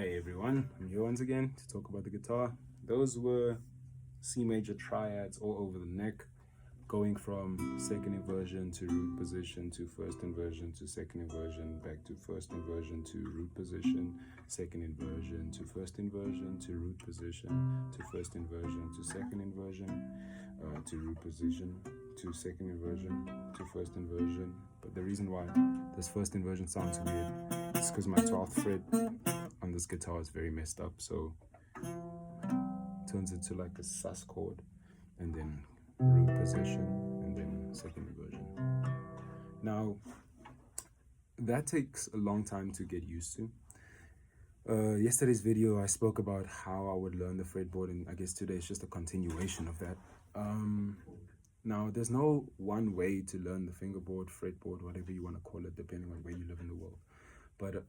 Hi everyone, I'm here once again to talk about the guitar. Those were C major triads all over the neck, going from second inversion to root position to first inversion to second inversion, back to first inversion to root position, second inversion to first inversion to root position to first inversion to second inversion to root position to second inversion to first inversion. But the reason why this first inversion sounds weird is because my 12th fret on this guitar is very messed up, so it turns into like a sus chord, and then root position, and then second inversion. Now, that takes a long time to get used to. Yesterday's video, I spoke about how I would learn the fretboard, and I guess today is just a continuation of that. Now, there's no one way to learn the fingerboard, fretboard, whatever you want to call it, depending on where you live in the world. But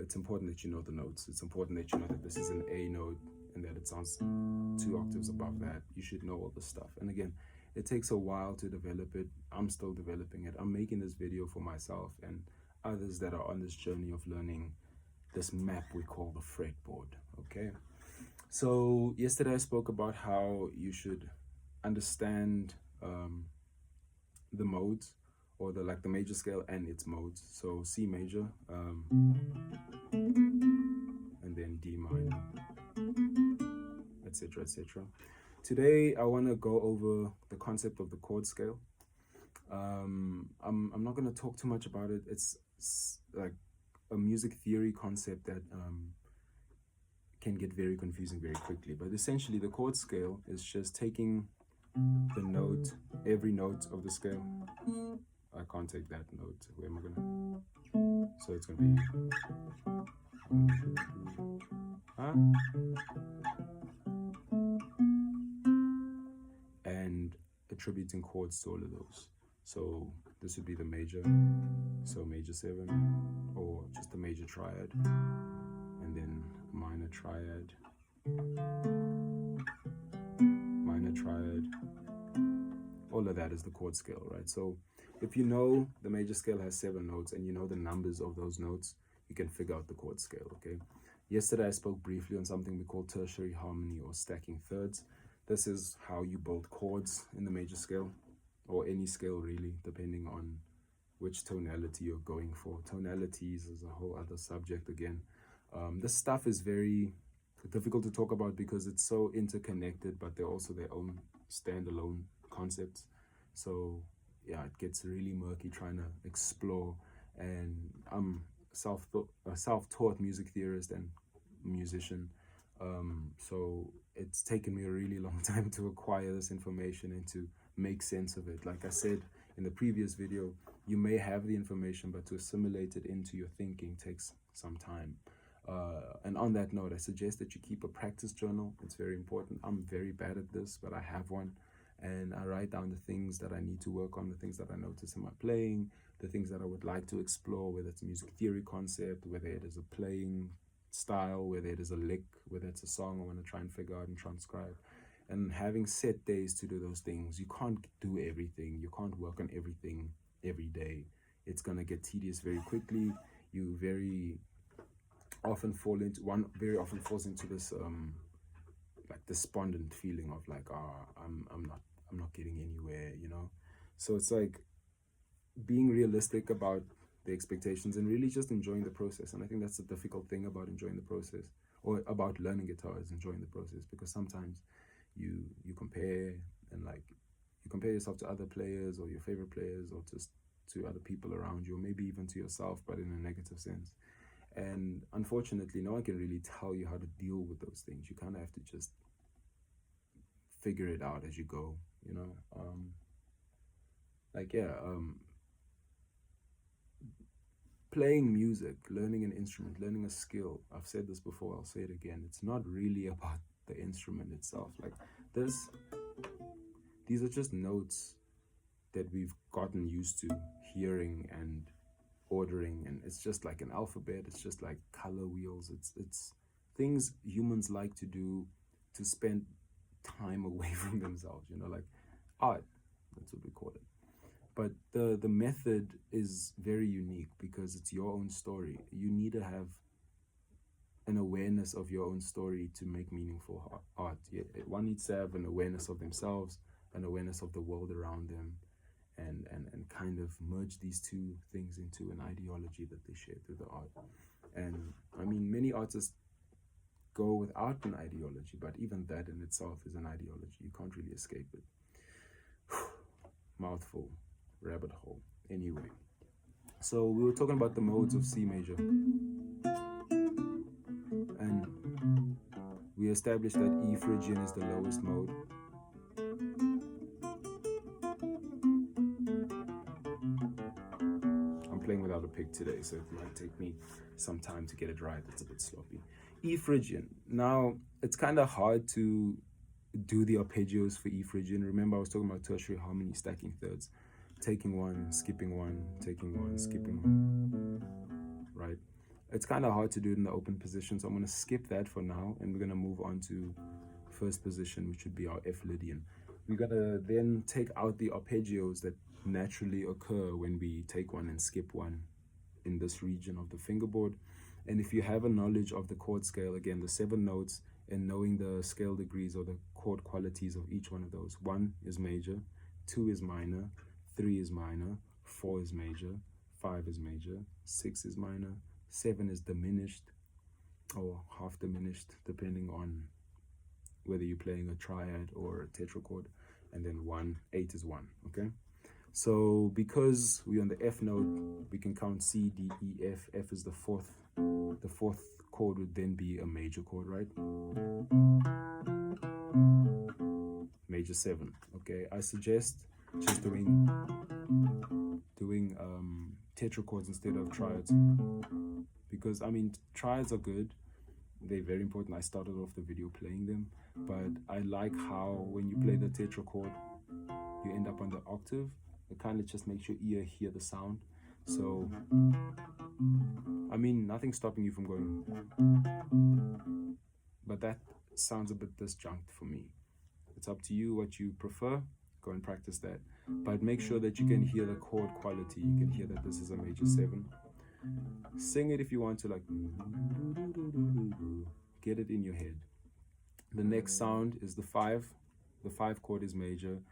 it's important that you know the notes. It's important that you know that this is an A note and that it sounds 2 octaves above that. You should know all this stuff. And again, it takes a while to develop it. I'm still developing it. I'm making this video for myself and others that are on this journey of learning this map we call the fretboard, okay? So yesterday I spoke about how you should understand the modes, or the major scale and its modes. So C major, and then D minor, etc., etc. Today I want to go over the concept of the chord scale. I'm not going to talk too much about it. It's like a music theory concept that can get very confusing very quickly. But essentially the chord scale is just taking the note, every note of the scale. I can't take that note. Where am I gonna? So it's gonna be and attributing chords to all of those. So this would be the major, so major 7, or just a major triad, and then minor triad, minor triad. All of that is the chord scale, right? So if you know the major scale has 7 notes and you know the numbers of those notes, you can figure out the chord scale, okay? Yesterday I spoke briefly on something we call tertiary harmony, or stacking thirds. This is how you build chords in the major scale, or any scale really, depending on which tonality you're going for. Tonalities is a whole other subject again. This stuff is very difficult to talk about because it's so interconnected, but they're also their own standalone concepts. So yeah, it gets really murky trying to explore, and I'm a self-taught music theorist and musician, so it's taken me a really long time to acquire this information and to make sense of it. Like I said in the previous video, you may have the information, but to assimilate it into your thinking takes some time. And on that note, I suggest that you keep a practice journal. It's very important. I'm very bad at this, but I have one. And I write down the things that I need to work on, the things that I notice in my playing, the things that I would like to explore, whether it's a music theory concept, whether it is a playing style, whether it is a lick, whether it's a song I want to try and figure out and transcribe. And having set days to do those things. You can't do everything. You can't work on everything every day. It's going to get tedious very quickly. You very often falls into this like despondent feeling of like, I'm not getting anywhere, you know. So it's like being realistic about the expectations and really just enjoying the process. And I think that's the difficult thing about enjoying the process, or about learning guitar, is enjoying the process, because sometimes you compare, and like you compare yourself to other players or your favorite players, or just to other people around you, or maybe even to yourself, but in a negative sense. And unfortunately, no one can really tell you how to deal with those things. You kind of have to just figure it out as you go, you know. Playing music, learning an instrument, learning a skill, I've said this before, I'll say it again, it's not really about the instrument itself. Like these are just notes that we've gotten used to hearing and ordering, and it's just like an alphabet. It's just like color wheels. It's things humans like to do to spend time away from themselves, you know, like art, that's what we call it. But the method is very unique because it's your own story. You need to have an awareness of your own story to make meaningful art. Yeah, one needs to have an awareness of themselves, an awareness of the world around them, and kind of merge these two things into an ideology that they share through the art. And I mean, many artists go without an ideology, but even that in itself is an ideology. You can't really escape it. Mouthful, rabbit hole. Anyway, so we were talking about the modes of C major, and we established that E Phrygian is the lowest mode. I'm playing without a pick today, so it might take me some time to get it right. It's a bit sloppy. E Phrygian. Now, it's kind of hard to do the arpeggios for E Phrygian. Remember, I was talking about tertiary harmony, stacking thirds, taking one, skipping one, taking one, skipping one, right? It's kind of hard to do it in the open position, so I'm going to skip that for now, and we're going to move on to first position, which would be our F Lydian. We're going to then take out the arpeggios that naturally occur when we take one and skip one in this region of the fingerboard. And if you have a knowledge of the chord scale, again, the 7 notes, and knowing the scale degrees or the chord qualities of each one of those, 1 is major, 2 is minor, 3 is minor, 4 is major, 5 is major, 6 is minor, 7 is diminished or half diminished, depending on whether you're playing a triad or a tetrachord, and then 8 is 1, okay? So because we're on the F note, we can count C, D, E, F. F is the fourth. The fourth chord would then be a major chord, right? Major 7, okay? I suggest just doing tetrachords instead of triads, because I mean, triads are good, they're very important. I started off the video playing them, but I like how when you play the tetrachord, you end up on the octave. It kind of just makes your ear hear the sound. So, I mean, nothing's stopping you from going, but that sounds a bit disjunct for me. It's up to you what you prefer. Go and practice that. But make sure that you can hear the chord quality. You can hear that this is a major 7. Sing it if you want to, like, get it in your head. The next sound is the 5. The 5 chord is major.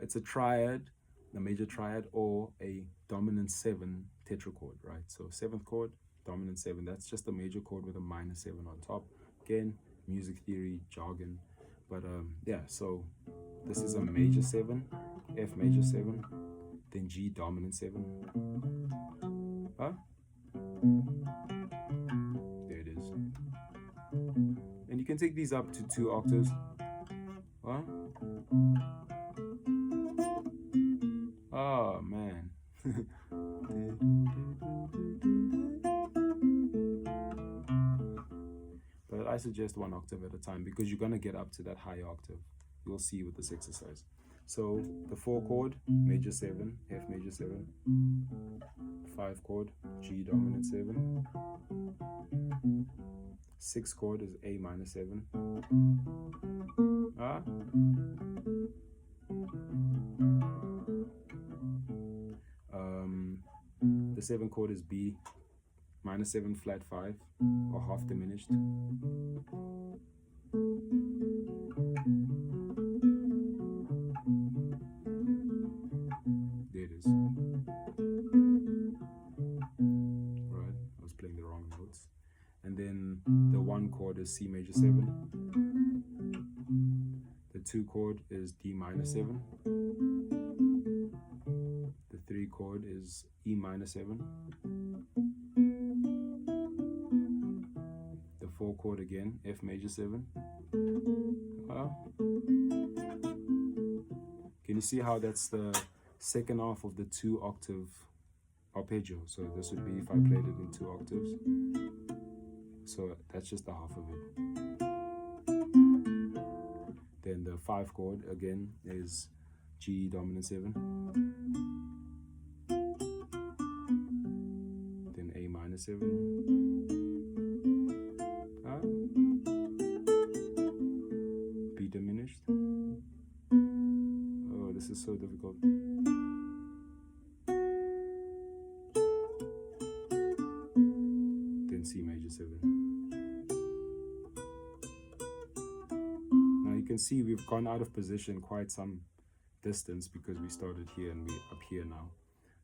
It's a triad, a major triad, or a dominant 7 tetrachord, right? So 7th chord, dominant 7. That's just a major chord with a minor 7 on top. Again, music theory, jargon. But yeah, so this is a major 7, F major 7, then G dominant 7. Huh? There it is. And you can take these up to 2 octaves. Huh? Oh man. But I suggest 1 octave at a time, because you're going to get up to that high octave. You'll see with this exercise. So the 4 chord, major 7, F major 7. 5 chord, G dominant 7. 6 chord is A minor 7. Ah. The 7 chord is B minor 7 flat 5, or half diminished. There it is. Right, I was playing the wrong notes. And then the 1 chord is C major 7. The 2 chord is D minor 7. The 3 chord is E minor 7. The 4 chord again, F major 7. Can you see how that's the second half of the 2 octave arpeggio? So this would be if I played it in 2 octaves. So that's just the half of it. Then the 5 chord again is G dominant 7. Then A minor 7. B diminished. Oh, this is so difficult. Then C major 7. can see we've gone out of position quite some distance because we started here and we're up here now.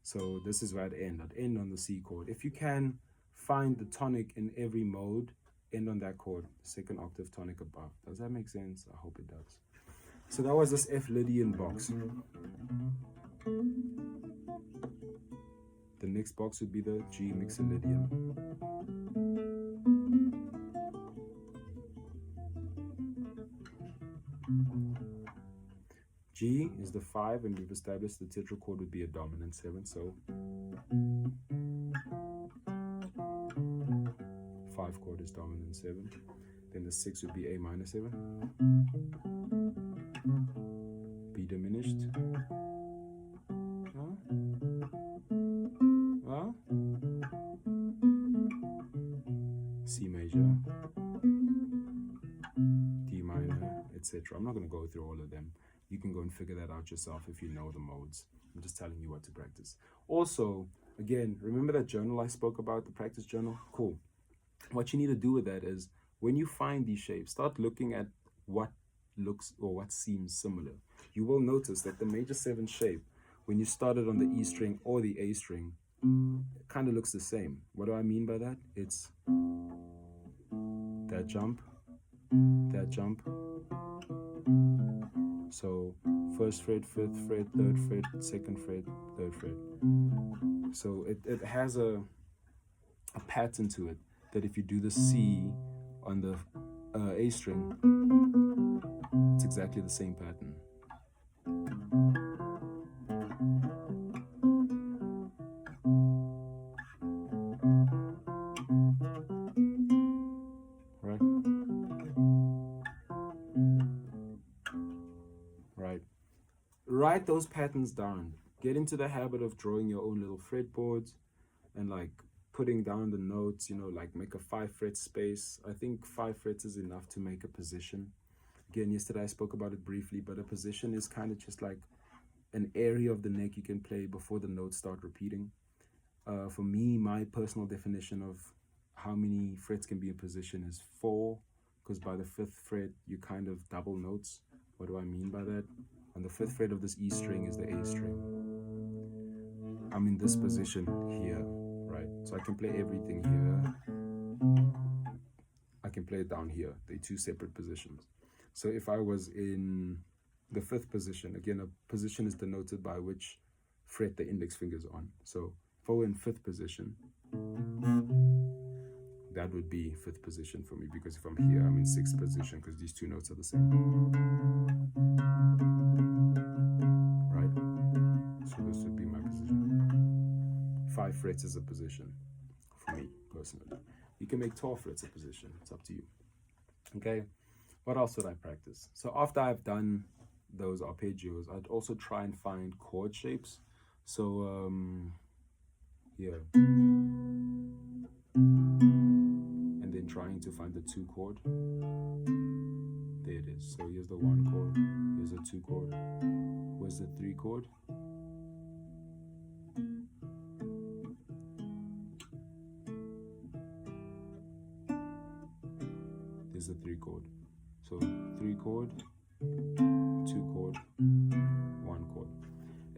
So this is where I'd end. I'd end on the C chord. If you can find the tonic in every mode, end on that chord, second octave tonic above. Does that make sense? I hope it does. So that was this F Lydian box. The next box would be the G Mixolydian. G is the 5, and we've established the tetrachord would be a dominant 7, so 5 chord is dominant 7. Then the 6 would be A minor 7, B diminished, C major, D minor, etc. I'm not going to go through all of them. You can go and figure that out yourself if you know the modes. I'm just telling you what to practice. Also, again, remember that journal I spoke about, the practice journal? Cool. What you need to do with that is when you find these shapes, start looking at what looks or what seems similar. You will notice that the major 7 shape, when you started on the E string or the A string, it kind of looks the same. What do I mean by that? It's that jump, that jump. So 1st fret, 5th fret, 3rd fret, 2nd fret, 3rd fret. So it has a pattern to it that if you do the C on the A string, it's exactly the same pattern. Right? Right. Write those patterns down. Get into the habit of drawing your own little fretboards and like putting down the notes, you know, like make a 5 fret space. I think 5 frets is enough to make a position. Again, yesterday I spoke about it briefly, but a position is kind of just like an area of the neck you can play before the notes start repeating. For me, my personal definition of how many frets can be in position is 4, because by the 5th fret, you kind of double notes. What do I mean by that? On the 5th fret of this E string is the A string. I'm in this position here, right? So I can play everything here. I can play it down here. They're 2 separate positions. So if I was in the 5th position, again, a position is denoted by which fret the index finger is on. So if I were in 5th position, that would be 5th position for me, because if I'm here, I'm in 6th position, because these 2 notes are the same. Right? So this would be my position. 5 frets is a position for me, personally. You can make 12 frets a position. It's up to you. Okay? What else would I practice? So after I've done those arpeggios, I'd also try and find chord shapes. So, here. And then trying to find the 2 chord. There it is. So here's the 1 chord. Here's the 2 chord. Where's the 3 chord? There's the 3 chord. So 3 chord, 2 chord, 1 chord.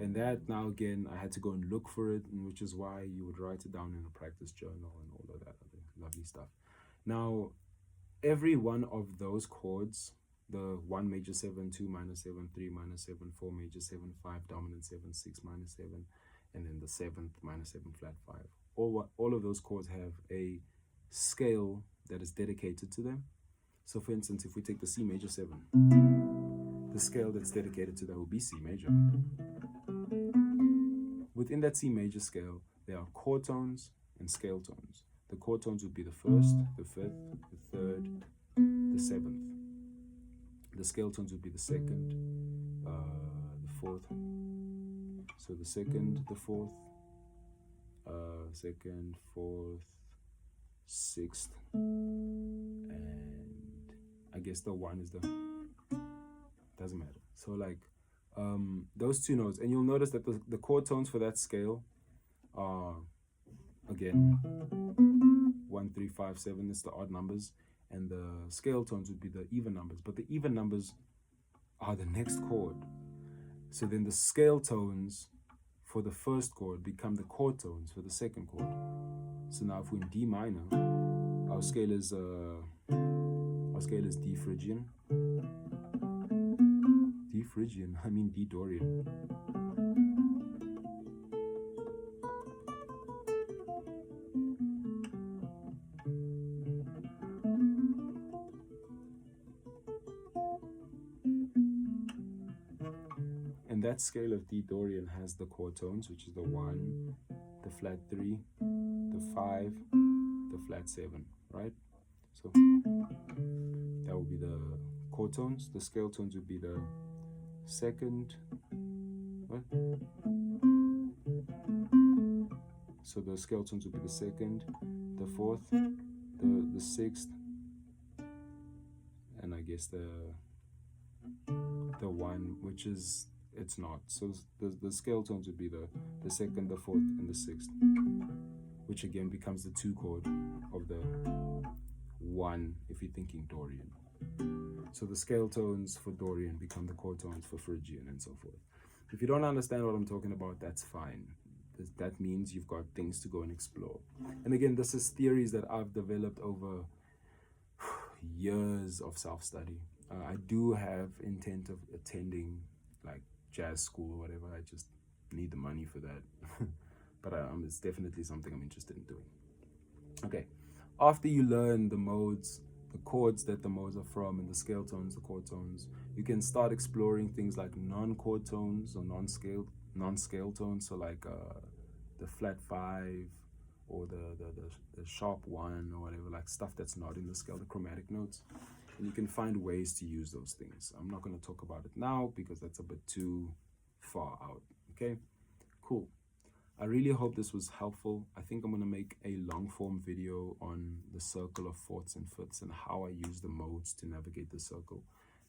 And that, now again, I had to go and look for it, which is why you would write it down in a practice journal and all of that other lovely stuff. Now, every one of those chords, the 1 major 7, 2 minor 7, 3 minor 7, 4 major 7, 5 dominant 7, 6 minor 7, and then the 7th minor 7 flat 5. All of those chords have a scale that is dedicated to them. So for instance, if we take the C major 7, the scale that's dedicated to that will be C major. Within that C major scale, there are chord tones and scale tones. The chord tones would be the 1st, the 5th, the 3rd, the 7th. The scale tones would be the 2nd, the 4th. So the 2nd, the 4th, 2nd, 4th, 6th, and I guess the 1 is the, doesn't matter. So like those 2 notes, and you'll notice that the chord tones for that scale are, again, 1, 3, 5, 7 is the odd numbers, and the scale tones would be the even numbers. But the even numbers are the next chord. So then the scale tones for the first chord become the chord tones for the second chord. So now if we're in D minor, our scale is D Phrygian. D Phrygian, I mean D Dorian. And that scale of D Dorian has the chord tones, which is the 1, the flat 3, the 5, the flat 7, right? So that would be the chord tones. The scale tones would be the second, what? So the scale tones would be the second, the fourth, the sixth, and I guess the 1, which is, it's not. So the scale tones would be the second, the fourth, and the sixth, which again becomes the 2 chord of the 1 if you're thinking Dorian. So the scale tones for Dorian become the chord tones for Phrygian and so forth. If you don't understand what I'm talking about, that's fine. That means you've got things to go and explore. And again, this is theories that I've developed over years of self-study. I do have intent of attending like jazz school or whatever. I just need the money for that. But it's definitely something I'm interested in doing. Okay, after you learn the modes, the chords that the modes are from, and the scale tones, the chord tones, you can start exploring things like non-chord tones or non-scale tones. So like the flat 5 or the sharp 1 or whatever, like stuff that's not in the scale, the chromatic notes. And you can find ways to use those things. I'm not going to talk about it now because that's a bit too far out. Okay, cool. I really hope this was helpful. I think I'm going to make a long form video on the circle of fourths and fifths and how I use the modes to navigate the circle.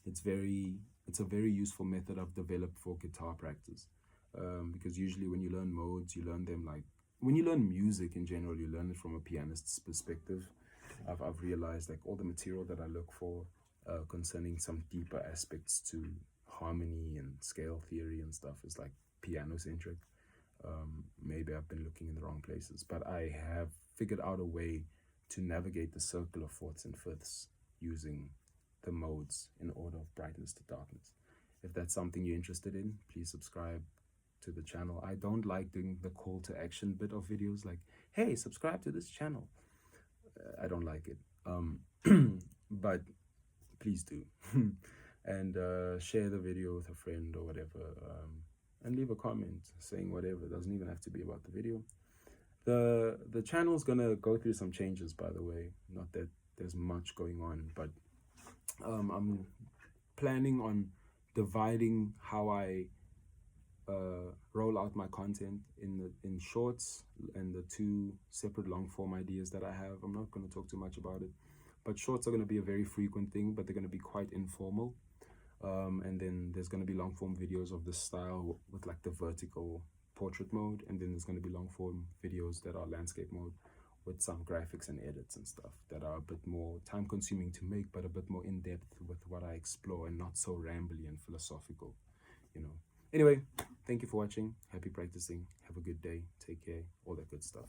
It's a very useful method I've developed for guitar practice, because usually when you learn modes, you learn them like, when you learn music in general, you learn it from a pianist's perspective. I've realized like all the material that I look for concerning some deeper aspects to harmony and scale theory and stuff is like piano centric. Maybe I've been looking in the wrong places, but I have figured out a way to navigate the circle of fourths and fifths using the modes in order of brightness to darkness. If that's something you're interested in, please subscribe to the channel. I don't like doing the call to action bit of videos like, hey, subscribe to this channel. I don't like it. But please do. And share the video with a friend or whatever. And leave a comment saying whatever. It doesn't even have to be about the video. The channel's gonna go through some changes, by the way. Not that there's much going on, but I'm planning on dividing how I roll out my content in shorts and the 2 separate long form ideas that I have. I'm not going to talk too much about it, but shorts are going to be a very frequent thing, but they're going to be quite informal. And then there's going to be long form videos of this style with like the vertical portrait mode, and then there's going to be long form videos that are landscape mode with some graphics and edits and stuff that are a bit more time consuming to make, but a bit more in depth with what I explore and not so rambly and philosophical, you know. Anyway, thank you for watching. Happy practicing. Have a good day. Take care. All that good stuff.